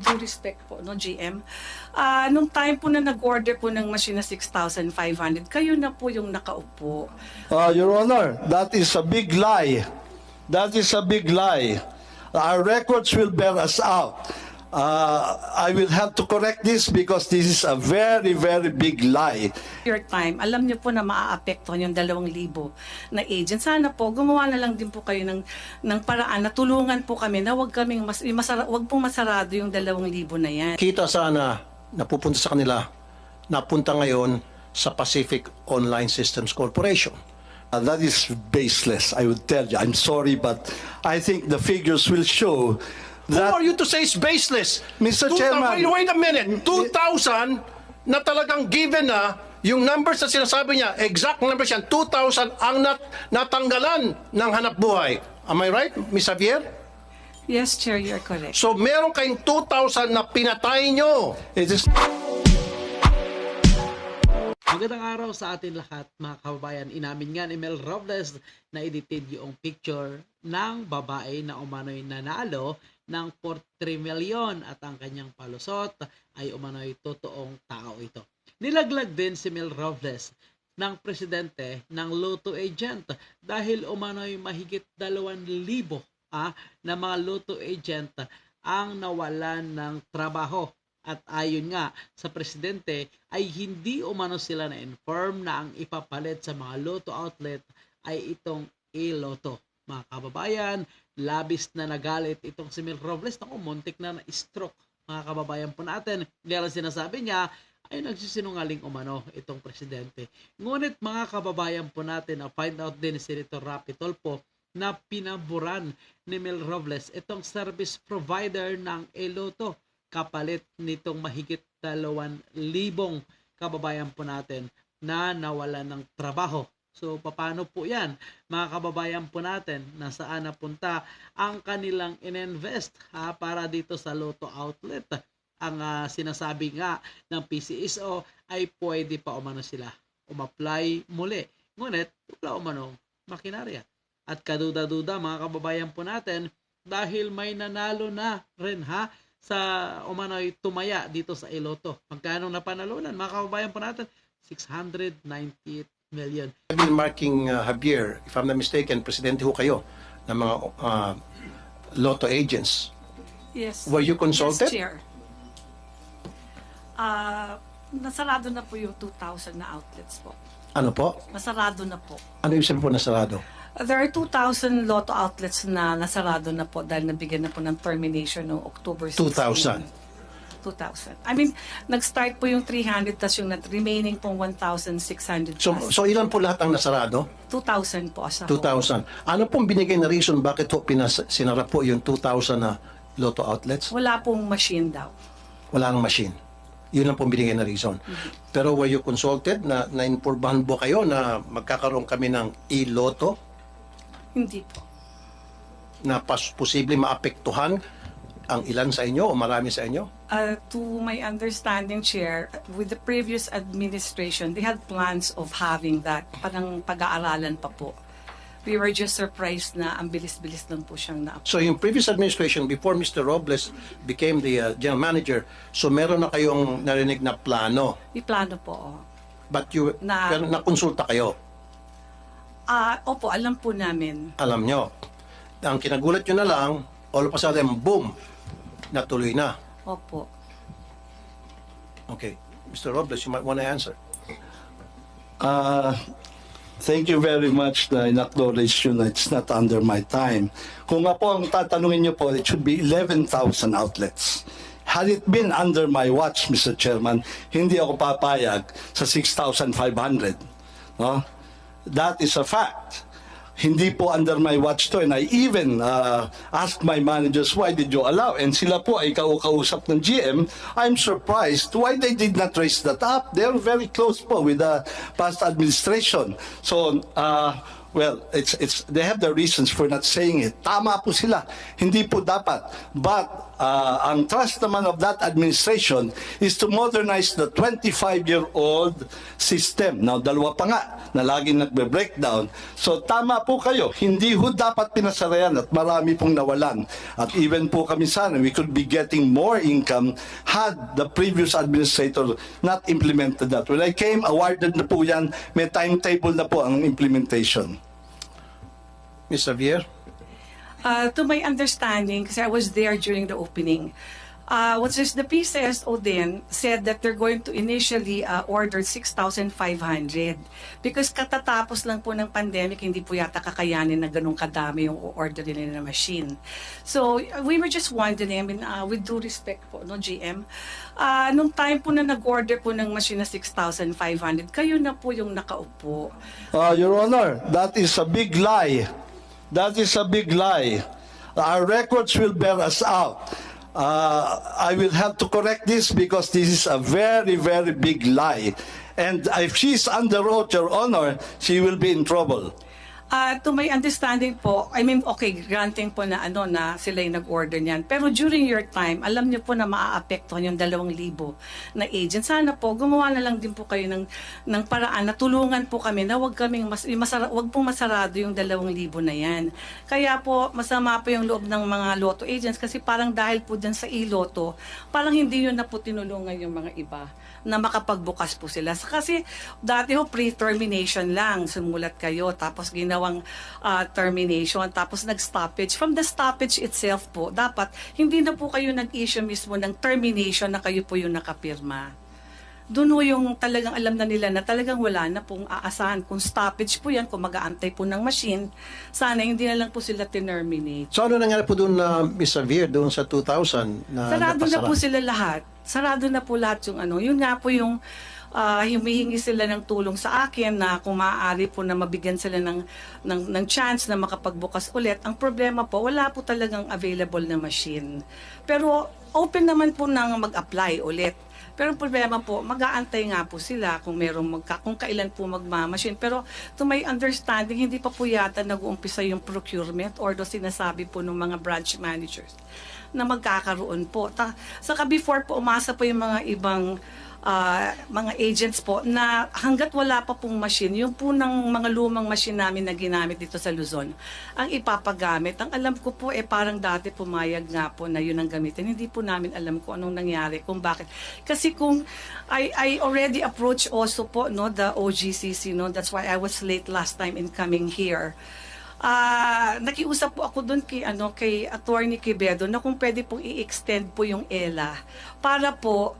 due respect po, no, GM, nung time po na nag-order po ng machine na 6,500, kayo na po yung nakaupo. Your Honor, that is a big lie. That is a big lie. Our records will bear us out. I will have to correct this because this is a very, very big lie. Your time, alam niyo po na maaapektuhan yung 2,000 na agent. Sana po, gumawa na lang din po kayo ng paraan na tulungan po kami na wag pong masarado yung 2,000 na yan. Kita sana napupunta sa kanila, napunta ngayon sa Pacific Online Systems Corporation. That is baseless, I would tell you. I'm sorry, but I think the figures will show Who that... are you to say it's baseless? Mr. Chairman. Wait a minute. 2,000 na talagang given na yung numbers na sinasabi niya, exact numbers yan, 2,000 ang natanggalan ng hanap buhay. Am I right, Ms. Javier? Yes, Chair, you're correct. So meron kayong 2,000 na pinatay nyo. It is... Magandang araw sa atin lahat mga kababayan. Inamin nga ni Mel Robles na edited yung picture ng babae na umano'y nanalo ng 43 milyon at ang kanyang palusot ay umano'y totoong tao ito. Nilaglag din si Mel Robles ng presidente ng Lotto agent dahil umano'y mahigit 2,000 na mga Lotto agent ang nawalan ng trabaho. At ayon nga sa presidente ay hindi umano sila na-inform na ang ipapalit sa mga Lotto outlet ay itong e-Lotto. Mga kababayan, labis na nagalit itong si Mel Robles. Naku, muntik na na-stroke mga kababayan po natin. Dahil sinasabi niya ay nagsisinungaling umano itong presidente. Ngunit mga kababayan po natin, find out din ni Senator Rapi Tulfo na pinaboran ni Mel Robles itong service provider ng e-Lotto kapalit nitong mahigit 2,000 kababayan po natin na nawalan ng trabaho. So, paano po yan? Mga kababayan po natin, nasaan napunta ang kanilang ininvest para dito sa Lotto outlet? Ang sinasabi nga ng PCSO ay pwede pa umano sila umapply muli. Ngunit, wala umano makinarya. At kaduda-duda mga kababayan po natin dahil may nanalo na rin sa umano'y tumaya dito sa e-Lotto. Magkano na panalunan? Mga kababayan po natin, 698 million. I've been marking Javier, if I'm not mistaken, presidente ho kayo ng mga Lotto agents. Yes. Were you consulted? Yes, Chair. Nasarado na po yung 2,000 na outlets po. Ano po? Nasarado na po. Ano yung sabi po na sarado? There are 2,000 Lotto outlets na nasarado na po dahil nabigyan na po ng termination noong October 16. 2,000. I mean, nag-start po yung 300 tas yung remaining pong 1,600 So ilan po lahat ang nasarado? 2,000 po as a 2,000. Ano pong binigay na reason bakit po sinara po yung 2,000 na Lotto outlets? Wala pong machine daw. Wala nang machine. Yun lang pong binigay na reason. Pero were you consulted na nainformahan po kayo na magkakaroon kami ng e-Lotto Hindi po. na posible maapektuhan ang ilan sa inyo o marami sa inyo? To my understanding, Chair, with the previous administration, they had plans of having that. Parang pag-aaralan pa po. We were just surprised na ang bilis-bilis lang po siyang na. So yung previous administration, before Mr. Robles became the general manager, so meron na kayong narinig na plano. May plano po. But you, Na- pero nakonsulta kayo. Opo, alam po namin. Alam nyo. Ang kinagulat nyo na lang, all of a sudden, boom, natuloy na. Opo. Okay. Mr. Robles, you might want to answer. Thank you very much na in-acknowledge you na it's not under my time. Kung nga po ang tatanungin niyo po, it should be 11,000 outlets. Had it been under my watch, Mr. Chairman, hindi ako papayag sa 6,500. No? That is a fact. Hindi po under my watch to, and I even asked my managers, why did you allow? And sila po ay kausap ng GM. I'm surprised why they did not raise that up. They're very close po with the past administration. So, well, it's they have their reasons for not saying it. Tama po sila. Hindi po dapat. But ang trust naman of that administration is to modernize the 25-year-old system. Now, dalawa pa nga na laging nagbe-breakdown. So, tama po kayo. Hindi ho dapat pinasarayan at marami pong nawalan. At even po kami sana, we could be getting more income had the previous administrator not implemented that. When I came, awarded na po yan. May timetable na po ang implementation. Ms. Xavier? To my understanding, kasi I was there during the opening, what is the PCSO then said that they're going to initially order 6,500 because katatapos lang po ng pandemic, hindi po yata kakayanin na ganun kadami yung order nila na machine. So we were just wondering, I mean, with due respect po, no, GM, nung time po na nag-order po ng machine na 6,500, kayo na po yung nakaupo. Your Honor, that is a big lie. That is a big lie. Our records will bear us out. I will have to correct this because this is a very, very big lie. And if she's under oath, Your Honor, she will be in trouble. To my understanding po, I mean, okay, granting po na na sila yung nag-order niyan. Pero during your time, alam niyo po na maaapektuhan yung 2,000 na agent. Sana po, gumawa na lang din po kayo ng paraan na tulungan po kami na wag pong masarado yung 2,000 na yan. Kaya po, masama po yung loob ng mga lotto agents kasi parang dahil po dyan sa e-lotto, parang hindi yun na po tinulungan yung mga iba na makapagbukas po sila. Kasi dati ho, pre-termination lang, sumulat kayo, tapos ginawang termination, tapos nag-stoppage. From the stoppage itself po, dapat hindi na po kayo nag-issue mismo ng termination na kayo po yung nakapirma. Doon ho yung talagang alam na nila na talagang wala na pong aasahan. Kung stoppage po yan, kung mag-aantay po ng machine, sana hindi na lang po sila terminate. So ano nangyari po doon na Ms. Xavier doon sa 2,000 na Sarado na napasara? po sila lahat. Sarado na po lahat yung Yun nga po yung humihingi sila ng tulong sa akin na kung maaari po na mabigyan sila ng chance na makapagbukas ulit. Ang problema po, wala po talagang available na machine. Pero open naman po nang mag-apply ulit. Pero ang problema po, mag-aantay nga po sila kung kung kailan po magmamachine. Pero to my understanding, hindi pa po yata nag-uumpisa yung procurement or sinasabi po ng mga branch managers na magkakaroon po. Saka before po, umasa po yung mga ibang mga agents po na hanggat wala pa pong machine, yung po ng mga lumang machine namin na ginamit dito sa Luzon, ang ipapagamit. Ang alam ko po, parang dati pumayag nga po na yun ang gamitin. Hindi po namin alam kung anong nangyari, kung bakit. Kasi kung I already approached also po the OGCC, that's why I was late last time in coming here. Nakiusap po ako doon kay Attorney Quevedo na kung pwede pong i-extend po yung ELA para po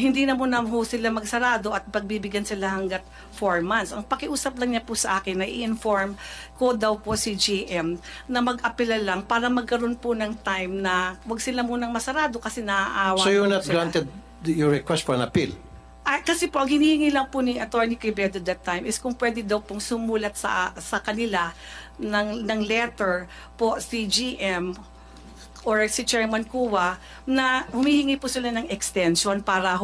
hindi na muna ho sila magsarado at pagbibigyan sila hanggat 4 months. Ang pakiusap lang niya po sa akin na i-inform ko daw po si GM na mag-apela lang para magkaroon po ng time na wag sila munang masarado kasi naaawa. So you're po not sila. granted your request for an appeal? Kasi po, ang hinihingi lang po ni Attorney Quevedo that time is kung pwede daw pong sumulat sa kanila ng letter po si GM or si Chairman Kuwa na humihingi po sila ng extension para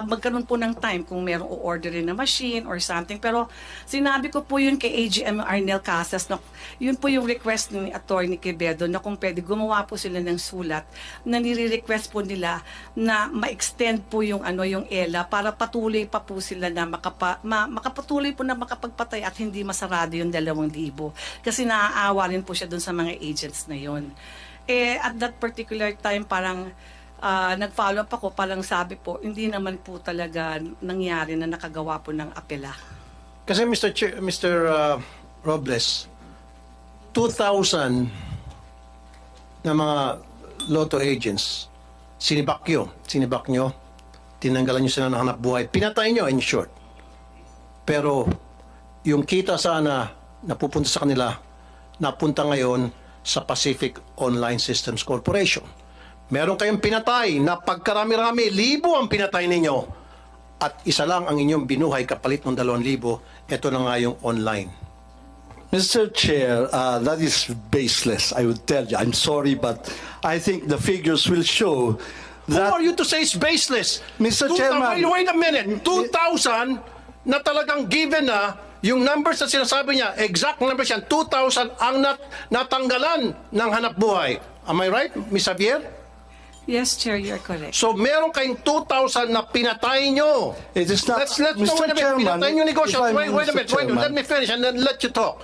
magkaroon po ng time kung merong o-orderin na machine or something. Pero sinabi ko po yun kay AGM Arnel Casas na yun po yung request ni Attorney Quevedo na kung pwede gumawa po sila ng sulat na nire-request po nila na ma-extend po yung yung ELA para patuloy pa po sila na makapatuloy po na makapagpatay at hindi masarado yung 2,000 kasi naaawa rin po siya dun sa mga agents na yun. At that particular time, parang nag-follow up ako, parang sabi po, hindi naman po talaga nangyari na nakagawa po ng apela. Kasi Mr. Robles, 2,000 na mga lotto agents, sinibak nyo, tinanggalan nyo sila ng hanap buhay, pinatay nyo in short. Pero yung kita sana napupunta sa kanila, napunta ngayon sa Pacific Online Systems Corporation. Meron kayong pinatay na pagkarami-rami, 1,000 ang pinatay ninyo. At isa lang ang inyong binuhay kapalit ng 2,000. Ito na nga yung online. Mr. Chair, that is baseless, I would tell you. I'm sorry, but I think the figures will show that... Who are you to say it's baseless? Mr. Chairman... Wait a minute. 2,000 na talagang given na yung numbers na sinasabi niya, exact numbers yan, 2,000 ang natanggalan ng hanap buhay. Am I right, Ms. Javier? Yes, Chair, you're correct. So meron kayong 2,000 na pinatay nyo. It is not, Let's no, Mr. wait a minute. Chairman, Pinatay nyo negosyo. if I may, Wait a Mr. minute. Let Chairman. me finish and then let you talk.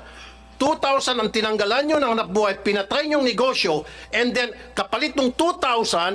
2,000 ang tinanggalan nyo ng hanapbuhay, pinatay nyo negosyo, and then kapalit ng 2,000,